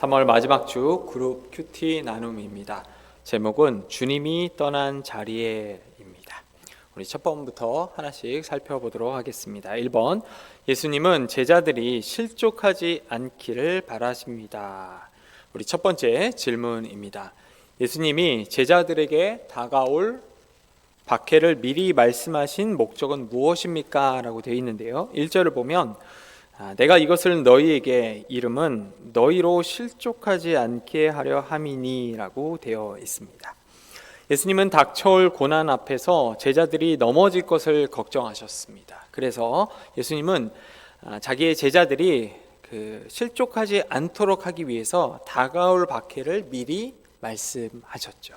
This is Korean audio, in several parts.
3월 마지막 주 그룹 큐티 나눔입니다. 제목은 주님이 떠난 자리에입니다. 우리 첫 번부터 하나씩 살펴보도록 하겠습니다. 1번, 예수님은 제자들이 실족하지 않기를 바라십니다. 우리 첫 번째 질문입니다. 예수님이 제자들에게 다가올 박해를 미리 말씀하신 목적은 무엇입니까? 라고 되어 있는데요. 1절을 보면 내가 이것을 너희에게 이름은 너희로 실족하지 않게 하려 함이니 라고 되어 있습니다. 예수님은 닥쳐올 고난 앞에서 제자들이 넘어질 것을 걱정하셨습니다. 그래서 예수님은 자기의 제자들이 실족하지 않도록 하기 위해서 다가올 박해를 미리 말씀하셨죠.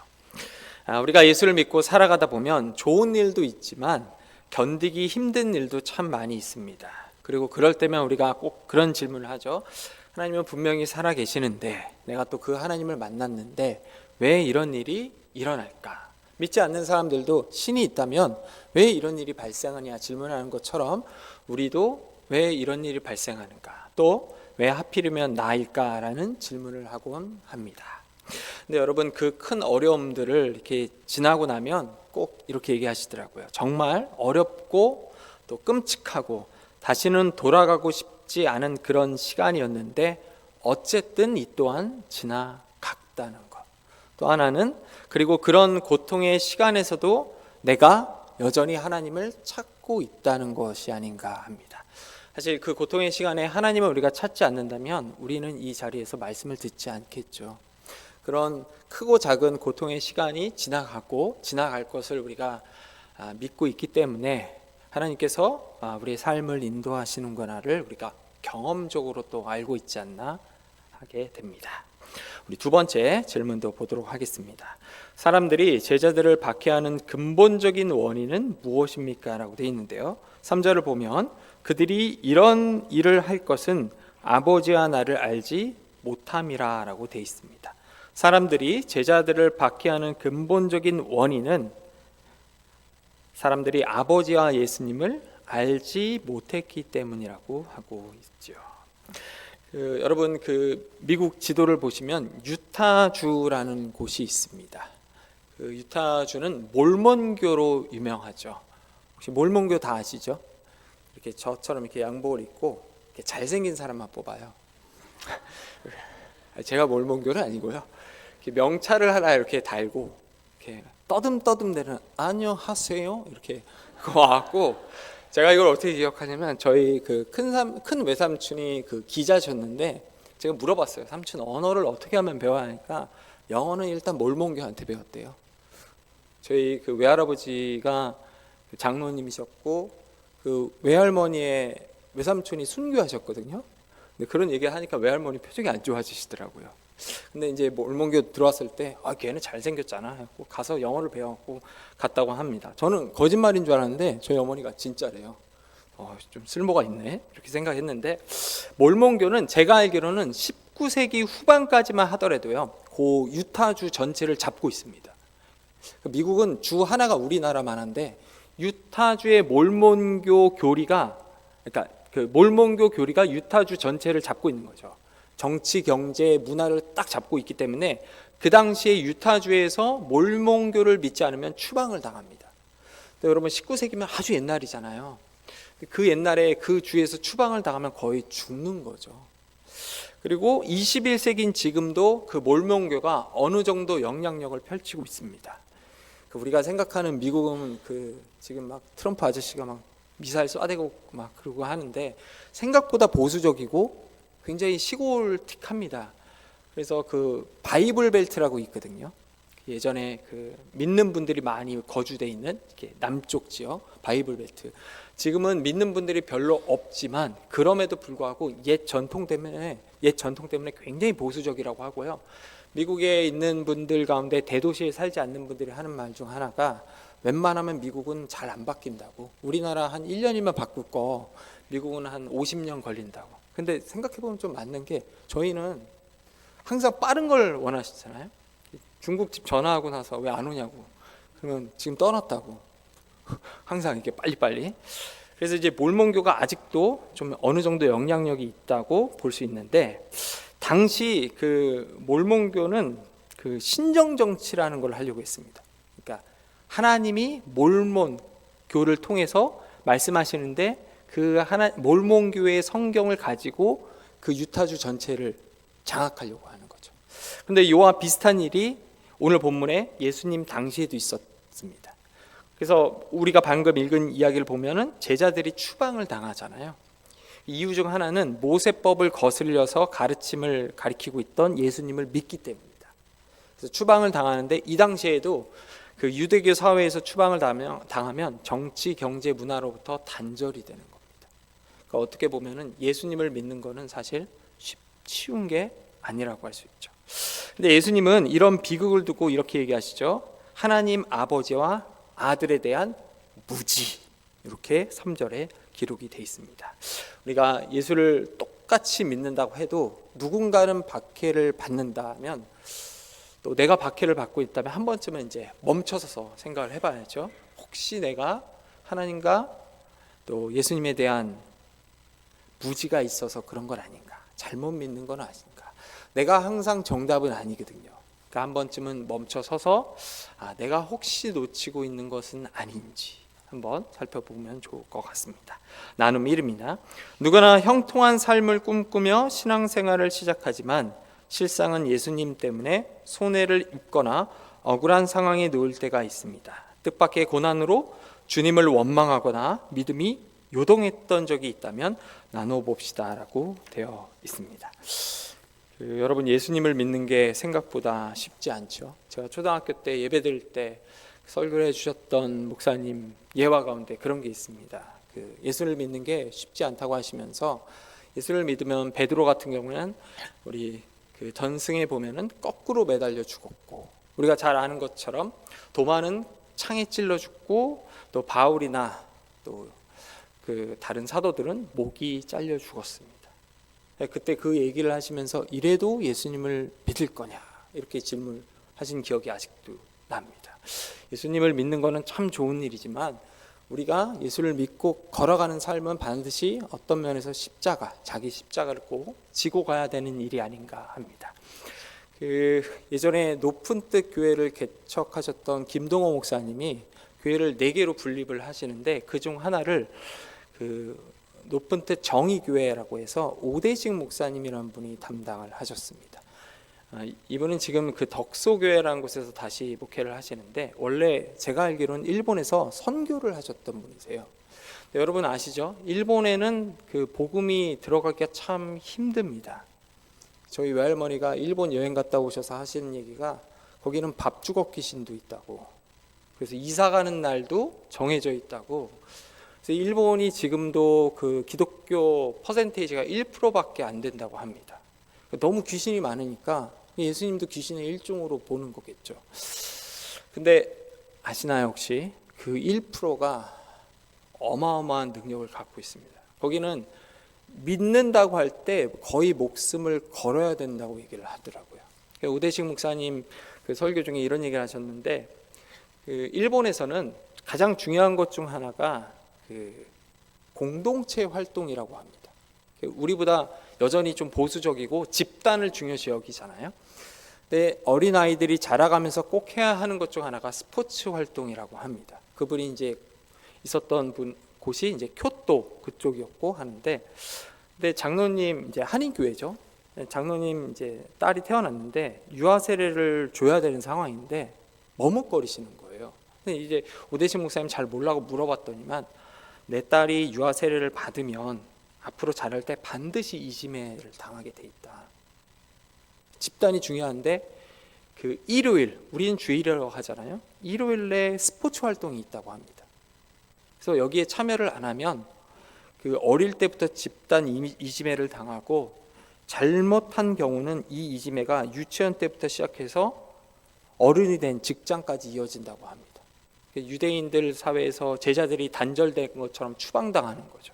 우리가 예수를 믿고 살아가다 보면 좋은 일도 있지만 견디기 힘든 일도 참 많이 있습니다. 그리고 그럴 때면 우리가 꼭 그런 질문을 하죠. 하나님은 분명히 살아 계시는데 내가 또 그 하나님을 만났는데 왜 이런 일이 일어날까? 믿지 않는 사람들도 신이 있다면 왜 이런 일이 발생하냐 질문하는 것처럼 우리도 왜 이런 일이 발생하는가? 또 왜 하필이면 나일까라는 질문을 하곤 합니다. 근데 여러분, 그 큰 어려움들을 이렇게 지나고 나면 꼭 이렇게 얘기하시더라고요. 정말 어렵고 또 끔찍하고 다시는 돌아가고 싶지 않은 그런 시간이었는데 어쨌든 이 또한 지나갔다는 것. 또 하나는 그리고 그런 고통의 시간에서도 내가 여전히 하나님을 찾고 있다는 것이 아닌가 합니다. 사실 그 고통의 시간에 하나님을 우리가 찾지 않는다면 우리는 이 자리에서 말씀을 듣지 않겠죠. 그런 크고 작은 고통의 시간이 지나가고 지나갈 것을 우리가 믿고 있기 때문에 하나님께서 우리의 삶을 인도하시는구나를 우리가 경험적으로 또 알고 있지 않나 하게 됩니다. 우리 두 번째 질문도 보도록 하겠습니다. 사람들이 제자들을 박해하는 근본적인 원인은 무엇입니까? 라고 되어 있는데요. 3절을 보면 그들이 이런 일을 할 것은 아버지와 나를 알지 못함이라 라고 되어 있습니다. 사람들이 제자들을 박해하는 근본적인 원인은 사람들이 아버지와 예수님을 알지 못했기 때문이라고 하고 있죠. 여러분, 미국 지도를 보시면 유타주라는 곳이 있습니다. 유타주는 몰몬교로 유명하죠. 혹시 몰몬교 다 아시죠? 이렇게 저처럼 이렇게 양복을 입고 이렇게 잘생긴 사람만 뽑아요. 제가 몰몬교는 아니고요. 명찰을 하나 이렇게 달고 이렇게 떠듬떠듬대는 안녕하세요 이렇게 와갖고, 제가 이걸 어떻게 기억하냐면 저희 큰 외삼촌이 기자셨는데 제가 물어봤어요. 삼촌, 언어를 어떻게 하면 배워야 하니까 영어는 일단 몰몬교한테 배웠대요. 저희 외할아버지가 장로님이셨고 외할머니의 외삼촌이 순교하셨거든요. 근데 그런 얘기를 하니까 외할머니 표정이 안 좋아지시더라고요. 근데 이제 몰몬교 들어왔을 때 걔는 잘생겼잖아 하고 가서 영어를 배워갖고 갔다고 합니다. 저는 거짓말인 줄 알았는데 저희 어머니가 진짜래요. 좀 쓸모가 있네 이렇게 생각했는데, 몰몬교는 제가 알기로는 19세기 후반까지만 하더라도요 그 유타주 전체를 잡고 있습니다. 미국은 주 하나가 우리나라만 한데 유타주의 몰몬교 교리가, 그러니까 몰몬교 교리가 유타주 전체를 잡고 있는 거죠. 정치, 경제, 문화를 딱 잡고 있기 때문에 그 당시에 유타주에서 몰몬교를 믿지 않으면 추방을 당합니다. 근데 여러분, 19세기면 아주 옛날이잖아요. 그 옛날에 그 주에서 추방을 당하면 거의 죽는 거죠. 그리고 21세기인 지금도 그 몰몬교가 어느 정도 영향력을 펼치고 있습니다. 우리가 생각하는 미국은 지금 막 트럼프 아저씨가 막 미사일 쏴대고 막 그러고 하는데 생각보다 보수적이고 굉장히 시골틱합니다. 그래서 바이블 벨트라고 있거든요. 예전에 믿는 분들이 많이 거주돼 있는 남쪽 지역 바이블 벨트. 지금은 믿는 분들이 별로 없지만 그럼에도 불구하고 옛 전통 때문에 굉장히 보수적이라고 하고요. 미국에 있는 분들 가운데 대도시에 살지 않는 분들이 하는 말 중 하나가 웬만하면 미국은 잘 안 바뀐다고. 우리나라 한 1년이면 바꿀 거 미국은 한 50년 걸린다고. 근데 생각해보면 좀 맞는 게, 저희는 항상 빠른 걸 원하시잖아요. 중국집 전화하고 나서 왜 안 오냐고, 그러면 지금 떠났다고 항상 이렇게 빨리빨리. 그래서 이제 몰몬교가 아직도 좀 어느 정도 영향력이 있다고 볼 수 있는데, 당시 그 몰몬교는 그 신정 정치라는 걸 하려고 했습니다. 그러니까 하나님이 몰몬교를 통해서 말씀하시는데 그 몰몬교의 성경을 가지고 그 유타주 전체를 장악하려고 하는 거죠. 그런데 이와 비슷한 일이 오늘 본문에 예수님 당시에도 있었습니다. 그래서 우리가 방금 읽은 이야기를 보면은 제자들이 추방을 당하잖아요. 이유 중 하나는 모세법을 거슬려서 가르침을 가리키고 있던 예수님을 믿기 때문입니다. 그래서 추방을 당하는데 이 당시에도 그 유대교 사회에서 추방을 당하면 정치, 경제, 문화로부터 단절이 되는 겁니다. 그러니까 어떻게 보면은 예수님을 믿는 거는 사실 쉬운 게 아니라고 할 수 있죠. 근데 예수님은 이런 비극을 두고 이렇게 얘기하시죠. 하나님 아버지와 아들에 대한 무지, 이렇게 3절에 기록이 되어 있습니다. 우리가 예수를 똑같이 믿는다고 해도 누군가는 박해를 받는다면, 또 내가 박해를 받고 있다면 한 번쯤은 이제 멈춰서서 생각을 해봐야죠. 혹시 내가 하나님과 또 예수님에 대한 무지가 있어서 그런 건 아닌가, 잘못 믿는 건 아닌가. 내가 항상 정답은 아니거든요. 그러니까 한 번쯤은 멈춰서서 내가 혹시 놓치고 있는 것은 아닌지 한번 살펴보면 좋을 것 같습니다. 나눔 1입니다. 누구나 형통한 삶을 꿈꾸며 신앙생활을 시작하지만 실상은 예수님 때문에 손해를 입거나 억울한 상황에 놓일 때가 있습니다. 뜻밖의 고난으로 주님을 원망하거나 믿음이 요동했던 적이 있다면 나눠봅시다 라고 되어 있습니다. 여러분, 예수님을 믿는 게 생각보다 쉽지 않죠. 제가 초등학교 때 예배드릴 때 설교를 해주셨던 목사님 예화 가운데 그런 게 있습니다. 예수를 믿는 게 쉽지 않다고 하시면서, 예수를 믿으면 베드로 같은 경우는 우리 그 전승에 보면은 거꾸로 매달려 죽었고, 우리가 잘 아는 것처럼 도마는 창에 찔러 죽고, 또 바울이나 또 그 다른 사도들은 목이 잘려 죽었습니다. 그때 그 얘기를 하시면서 이래도 예수님을 믿을 거냐 이렇게 질문하신 기억이 아직도 납니다. 예수님을 믿는 거는 참 좋은 일이지만 우리가 예수를 믿고 걸어가는 삶은 반드시 어떤 면에서 자기 십자가를 꼭 지고 가야 되는 일이 아닌가 합니다. 예전에 높은 뜻 교회를 개척하셨던 김동호 목사님이 교회를 4개로 분립을 하시는데 그중 하나를 높은 뜻 정의교회라고 해서 오대식 목사님이라는 분이 담당을 하셨습니다. 이분은 지금 그 덕소교회라는 곳에서 다시 목회를 하시는데, 원래 제가 알기로는 일본에서 선교를 하셨던 분이세요. 여러분 아시죠? 일본에는 그 복음이 들어가기가 참 힘듭니다. 저희 외할머니가 일본 여행 갔다 오셔서 하시는 얘기가, 거기는 밥주걱 귀신도 있다고, 그래서 이사 가는 날도 정해져 있다고. 그래서 일본이 지금도 그 기독교 퍼센테이지가 1%밖에 안 된다고 합니다. 너무 귀신이 많으니까 예수님도 귀신의 일종으로 보는 거겠죠. 근데 아시나요, 혹시? 그 1%가 어마어마한 능력을 갖고 있습니다. 거기는 믿는다고 할 때 거의 목숨을 걸어야 된다고 얘기를 하더라고요. 오대식 목사님 그 설교 중에 이런 얘기를 하셨는데, 일본에서는 가장 중요한 것 중 하나가 공동체 활동이라고 합니다. 우리보다 여전히 좀 보수적이고 집단을 중요시 여기잖아요. 근데 어린아이들이 자라가면서 꼭 해야 하는 것 중 하나가 스포츠 활동이라고 합니다. 그분이 이제 있었던 곳이 이제 교토 그쪽이었고 하는데, 근데 장로님 이제 한인교회죠. 장로님 이제 딸이 태어났는데 유아 세례를 줘야 되는 상황인데 머뭇거리시는 거예요. 근데 이제 오대신 목사님 잘 몰라고 물어봤더니만, 내 딸이 유아 세례를 받으면 앞으로 자랄 때 반드시 이지매를 당하게 돼 있다. 집단이 중요한데 일요일, 우리는 주일이라고 하잖아요. 일요일에 스포츠 활동이 있다고 합니다. 그래서 여기에 참여를 안 하면 어릴 때부터 집단 이지매를 당하고, 잘못한 경우는 이 이지매가 유치원 때부터 시작해서 어른이 된 직장까지 이어진다고 합니다. 유대인들 사회에서 제자들이 단절된 것처럼 추방당하는 거죠.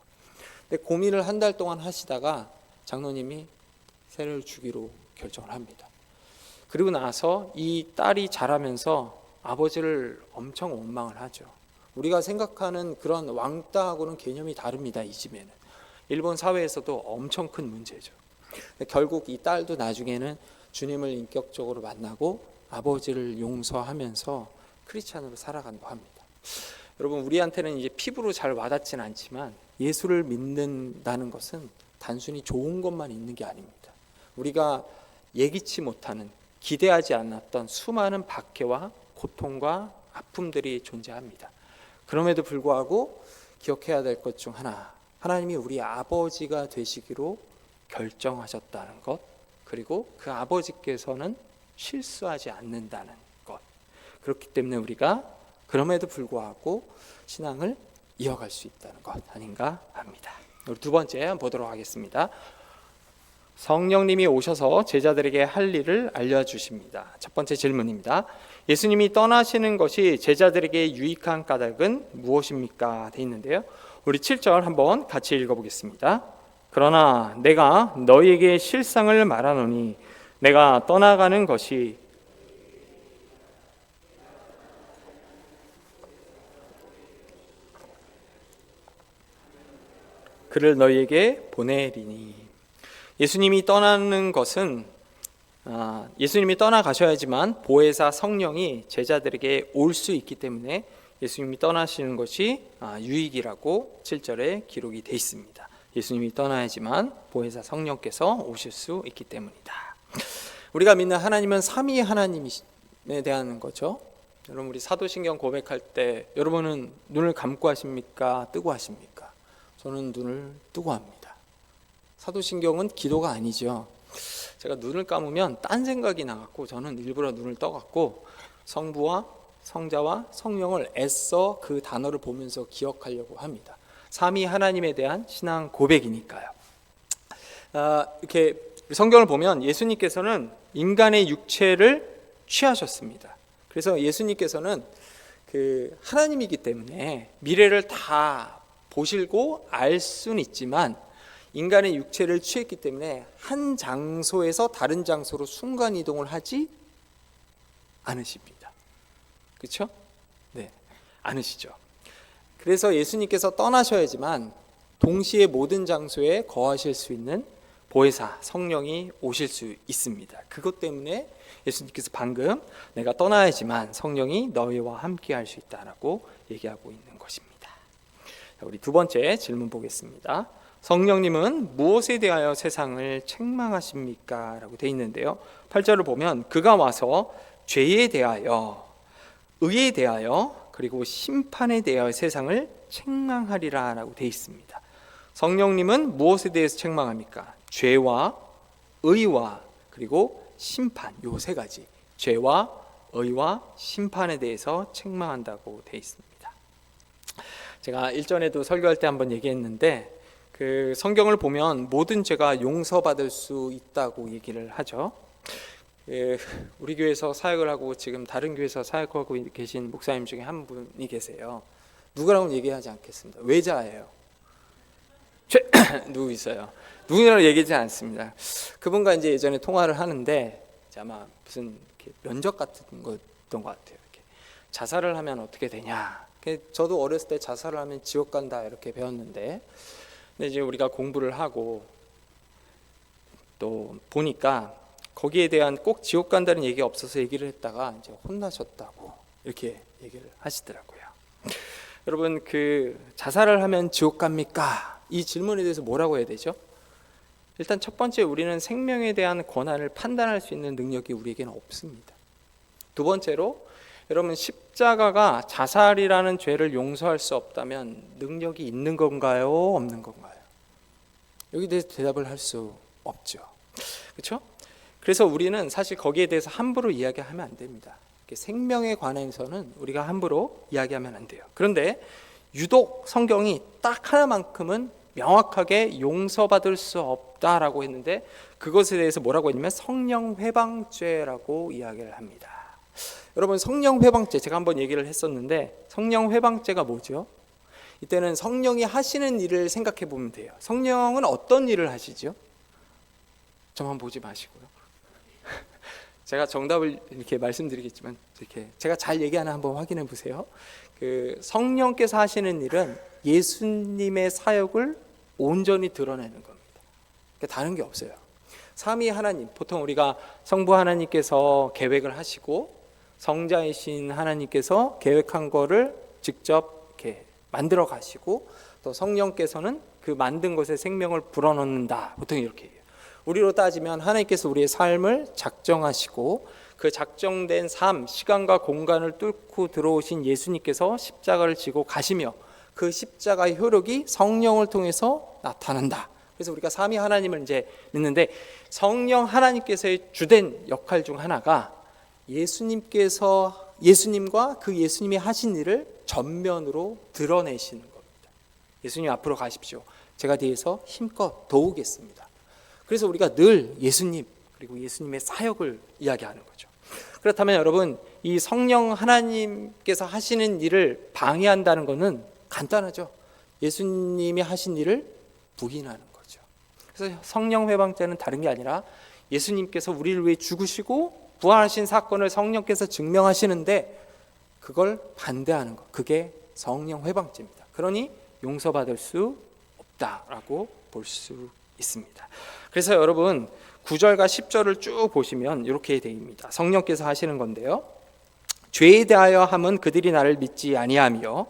근데 고민을 한 달 동안 하시다가 장로님이 세례를 주기로 결정을 합니다. 그리고 나서 이 딸이 자라면서 아버지를 엄청 원망을 하죠. 우리가 생각하는 그런 왕따하고는 개념이 다릅니다. 이지매는 일본 사회에서도 엄청 큰 문제죠. 결국 이 딸도 나중에는 주님을 인격적으로 만나고 아버지를 용서하면서 크리스찬으로 살아간다고 합니다. 여러분, 우리한테는 이제 피부로 잘 와닿지는 않지만 예수를 믿는다는 것은 단순히 좋은 것만 있는 게 아닙니다. 우리가 예기치 못하는, 기대하지 않았던 수많은 박해와 고통과 아픔들이 존재합니다. 그럼에도 불구하고 기억해야 될 것 중 하나, 하나님이 우리 아버지가 되시기로 결정하셨다는 것, 그리고 그 아버지께서는 실수하지 않는다는 것. 그렇기 때문에 우리가 그럼에도 불구하고 신앙을 이어갈 수 있다는 것 아닌가 합니다. 우리 두 번째 한번 보도록 하겠습니다. 성령님이 오셔서 제자들에게 할 일을 알려주십니다. 첫 번째 질문입니다. 예수님이 떠나시는 것이 제자들에게 유익한 까닭은 무엇입니까? 되어 있는데요. 우리 7절 한번 같이 읽어보겠습니다. 그러나 내가 너희에게 실상을 말하노니 내가 떠나가는 것이 그를 너희에게 보내리니. 예수님이 떠나는 것은 예수님이 떠나가셔야지만 보혜사 성령이 제자들에게 올 수 있기 때문에 예수님이 떠나시는 것이 유익이라고 7절에 기록이 되어 있습니다. 예수님이 떠나야지만 보혜사 성령께서 오실 수 있기 때문이다. 우리가 믿는 하나님은 삼위 하나님에 대한 거죠. 여러분, 우리 사도신경 고백할 때 여러분은 눈을 감고 하십니까? 뜨고 하십니까? 저는 눈을 뜨고 합니다. 사도신경은 기도가 아니죠. 제가 눈을 감으면 딴 생각이 나갖고 저는 일부러 눈을 떠갖고 성부와 성자와 성령을 애써 그 단어를 보면서 기억하려고 합니다. 삼위 하나님에 대한 신앙 고백이니까요. 이렇게 성경을 보면 예수님께서는 인간의 육체를 취하셨습니다. 그래서 예수님께서는 그 하나님이기 때문에 미래를 다 보시고 알 수는 있지만 인간의 육체를 취했기 때문에 한 장소에서 다른 장소로 순간 이동을 하지 않으십니다. 그렇죠? 네, 않으시죠. 그래서 예수님께서 떠나셔야지만 동시에 모든 장소에 거하실 수 있는 보혜사 성령이 오실 수 있습니다. 그것 때문에 예수님께서 방금 내가 떠나야지만 성령이 너희와 함께 할 수 있다라고 얘기하고 있는 것입니다. 우리 두 번째 질문 보겠습니다. 성령님은 무엇에 대하여 세상을 책망하십니까? 라고 되어 있는데요. 8절을 보면 그가 와서 죄에 대하여, 의에 대하여, 그리고 심판에 대하여 세상을 책망하리라 라고 되어 있습니다. 성령님은 무엇에 대해서 책망합니까? 죄와 의와 그리고 심판, 요 세 가지, 죄와 의와 심판에 대해서 책망한다고 되어 있습니다. 제가 일전에도 설교할 때 한번 얘기했는데 그 성경을 보면 모든 죄가 용서받을 수 있다고 얘기를 하죠. 우리 교회에서 사역을 하고 지금 다른 교회에서 사역하고 계신 목사님 중에 한 분이 계세요. 누구라고는 얘기하지 않겠습니다. 외자예요. 누구 있어요? 누구라고 얘기하지 않습니다. 그분과 이제 예전에 통화를 하는데 아마 무슨 이렇게 면접 같은 거였던 것 같아요. 이렇게 자살을 하면 어떻게 되냐. 저도 어렸을 때 자살을 하면 지옥 간다 이렇게 배웠는데, 근데 이제 우리가 공부를 하고 또 보니까 거기에 대한 꼭 지옥 간다는 얘기가 없어서 얘기를 했다가 이제 혼나셨다고 이렇게 얘기를 하시더라고요. 여러분, 그 자살을 하면 지옥 갑니까? 이 질문에 대해서 뭐라고 해야 되죠? 일단 첫 번째, 우리는 생명에 대한 권한을 판단할 수 있는 능력이 우리에게는 없습니다. 두 번째로, 여러분, 십자가가 자살이라는 죄를 용서할 수 없다면 능력이 있는 건가요? 없는 건가요? 여기에 대해서 대답을 할 수 없죠. 그렇죠? 그래서 우리는 사실 거기에 대해서 함부로 이야기하면 안 됩니다. 생명에 관해서는 우리가 함부로 이야기하면 안 돼요. 그런데 유독 성경이 딱 하나만큼은 명확하게 용서받을 수 없다라고 했는데 그것에 대해서 뭐라고 했냐면 성령 회방죄라고 이야기를 합니다. 여러분, 성령 회방죄 제가 한번 얘기를 했었는데 성령 회방죄가 뭐죠? 이때는 성령이 하시는 일을 생각해 보면 돼요. 성령은 어떤 일을 하시죠? 저만 보지 마시고요. 제가 정답을 이렇게 말씀드리겠지만 이렇게 제가 잘 얘기하나 한번 확인해 보세요. 그 성령께서 하시는 일은 예수님의 사역을 온전히 드러내는 겁니다. 그러니까 다른 게 없어요. 삼위 하나님, 보통 우리가 성부 하나님께서 계획을 하시고 성자이신 하나님께서 계획한 거를 직접 이렇게 만들어 가시고 또 성령께서는 그 만든 것에 생명을 불어넣는다. 보통 이렇게 해요. 우리로 따지면 하나님께서 우리의 삶을 작정하시고 그 작정된 삶, 시간과 공간을 뚫고 들어오신 예수님께서 십자가를 지고 가시며 그 십자가의 효력이 성령을 통해서 나타난다. 그래서 우리가 삼위 하나님을 이제 믿는데 성령 하나님께서의 주된 역할 중 하나가 예수님과 그 예수님이 하신 일을 전면으로 드러내시는 겁니다. 예수님 앞으로 가십시오. 제가 뒤에서 힘껏 도우겠습니다. 그래서 우리가 늘 예수님 그리고 예수님의 사역을 이야기하는 거죠. 그렇다면 여러분, 이 성령 하나님께서 하시는 일을 방해한다는 것은 간단하죠. 예수님이 하신 일을 부인하는 거죠. 그래서 성령 회방죄는 다른 게 아니라 예수님께서 우리를 위해 죽으시고 부활하신 사건을 성령께서 증명하시는데 그걸 반대하는 것, 그게 성령 회방죄입니다. 그러니 용서받을 수 없다라고 볼 수 있습니다. 그래서 여러분 9절과 10절을 쭉 보시면 이렇게 되어있습니다. 성령께서 하시는 건데요, 죄에 대하여 함은 그들이 나를 믿지 아니하며,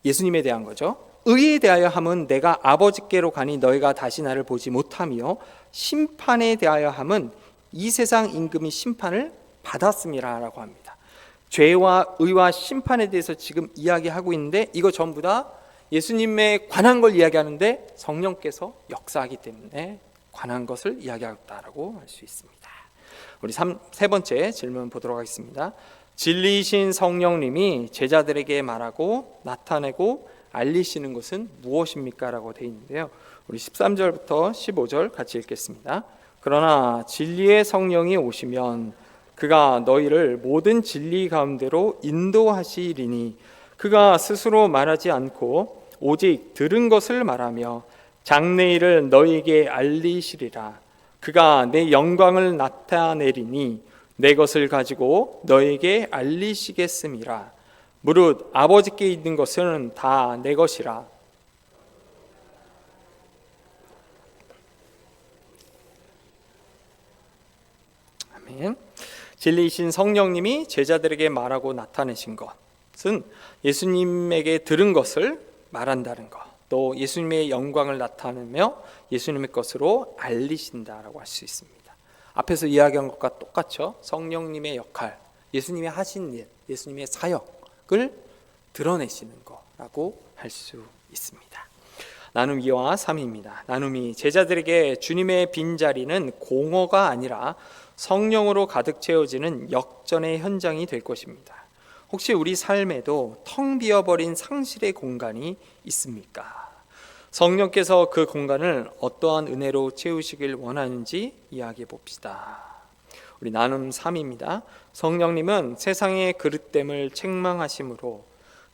예수님에 대한 거죠. 의에 대하여 함은 내가 아버지께로 가니 너희가 다시 나를 보지 못하며, 심판에 대하여 함은 이 세상 임금이 심판을 받았음이라 라고 합니다. 죄와 의와 심판에 대해서 지금 이야기하고 있는데 이거 전부 다 예수님에 관한 걸 이야기하는데 성령께서 역사하기 때문에 관한 것을 이야기하겠다라고 할 수 있습니다. 우리 세 번째 질문 보도록 하겠습니다. 진리이신 성령님이 제자들에게 말하고 나타내고 알리시는 것은 무엇입니까? 라고 되어 있는데요, 우리 13절부터 15절 같이 읽겠습니다. 그러나 진리의 성령이 오시면 그가 너희를 모든 진리 가운데로 인도하시리니 그가 스스로 말하지 않고 오직 들은 것을 말하며 장래일을 너희에게 알리시리라. 그가 내 영광을 나타내리니 내 것을 가지고 너희에게 알리시겠음이라. 무릇 아버지께 있는 것은 다 내 것이라. 아멘. 진리이신 성령님이 제자들에게 말하고 나타내신 것은 예수님에게 들은 것을 말한다는 것, 또 예수님의 영광을 나타내며 예수님의 것으로 알리신다라고 할 수 있습니다. 앞에서 이야기한 것과 똑같죠. 성령님의 역할, 예수님이 하신 일, 예수님의 사역을 드러내시는 거라고 할 수 있습니다. 나눔 2와 3입니다. 나눔 2, 제자들에게 주님의 빈자리는 공허가 아니라 성령으로 가득 채워지는 역전의 현장이 될 것입니다. 혹시 우리 삶에도 텅 비어버린 상실의 공간이 있습니까? 성령께서 그 공간을 어떠한 은혜로 채우시길 원하는지 이야기해 봅시다. 우리 나눔 3입니다. 성령님은 세상의 그릇됨을 책망하심으로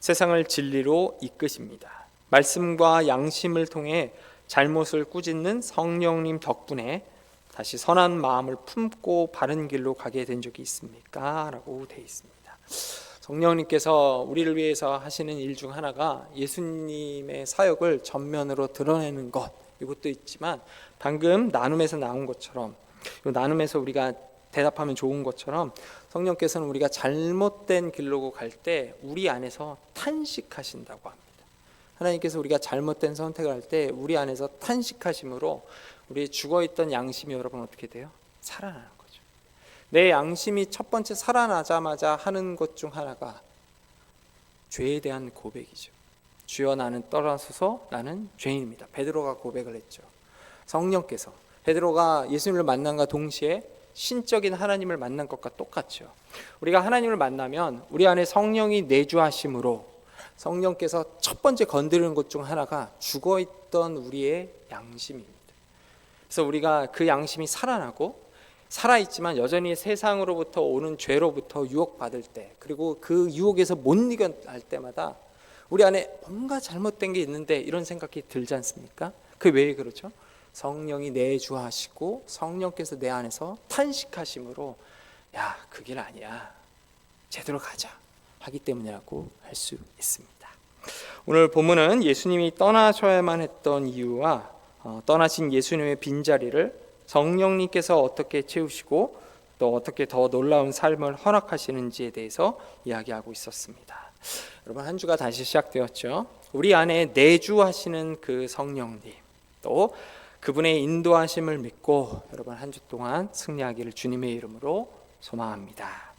세상을 진리로 이끄십니다. 말씀과 양심을 통해 잘못을 꾸짖는 성령님 덕분에 다시 선한 마음을 품고 바른 길로 가게 된 적이 있습니까? 라고 되어 있습니다. 성령님께서 우리를 위해서 하시는 일 중 하나가 예수님의 사역을 전면으로 드러내는 것, 이것도 있지만 방금 나눔에서 나온 것처럼, 나눔에서 우리가 대답하면 좋은 것처럼 성령께서는 우리가 잘못된 길로 갈 때 우리 안에서 탄식하신다고 합니다. 하나님께서 우리가 잘못된 선택을 할 때 우리 안에서 탄식하심으로 우리의 죽어있던 양심이 여러분 어떻게 돼요? 살아나는 거죠. 내 양심이 첫 번째 살아나자마자 하는 것 중 하나가 죄에 대한 고백이죠. 주여 나는 떠나서서 나는 죄인입니다. 베드로가 고백을 했죠. 성령께서 베드로가 예수님을 만난과 동시에 신적인 하나님을 만난 것과 똑같죠. 우리가 하나님을 만나면 우리 안에 성령이 내주하심으로 성령께서 첫 번째 건드리는 것 중 하나가 죽어있던 우리의 양심입니다. 그래서 우리가 그 양심이 살아나고 살아있지만 여전히 세상으로부터 오는 죄로부터 유혹받을 때, 그리고 그 유혹에서 못 이겨낼 때마다 우리 안에 뭔가 잘못된 게 있는데 이런 생각이 들지 않습니까? 그게 왜 그렇죠? 성령이 내주하시고 성령께서 내 안에서 탄식하심으로 야, 그 길 아니야, 제대로 가자 하기 때문이라고 할 수 있습니다. 오늘 본문은 예수님이 떠나셔야만 했던 이유와 떠나신 예수님의 빈자리를 성령님께서 어떻게 채우시고 또 어떻게 더 놀라운 삶을 허락하시는지에 대해서 이야기하고 있었습니다. 여러분, 한 주가 다시 시작되었죠. 우리 안에 내주하시는 그 성령님, 또 그분의 인도하심을 믿고 여러분 한 주 동안 승리하기를 주님의 이름으로 소망합니다.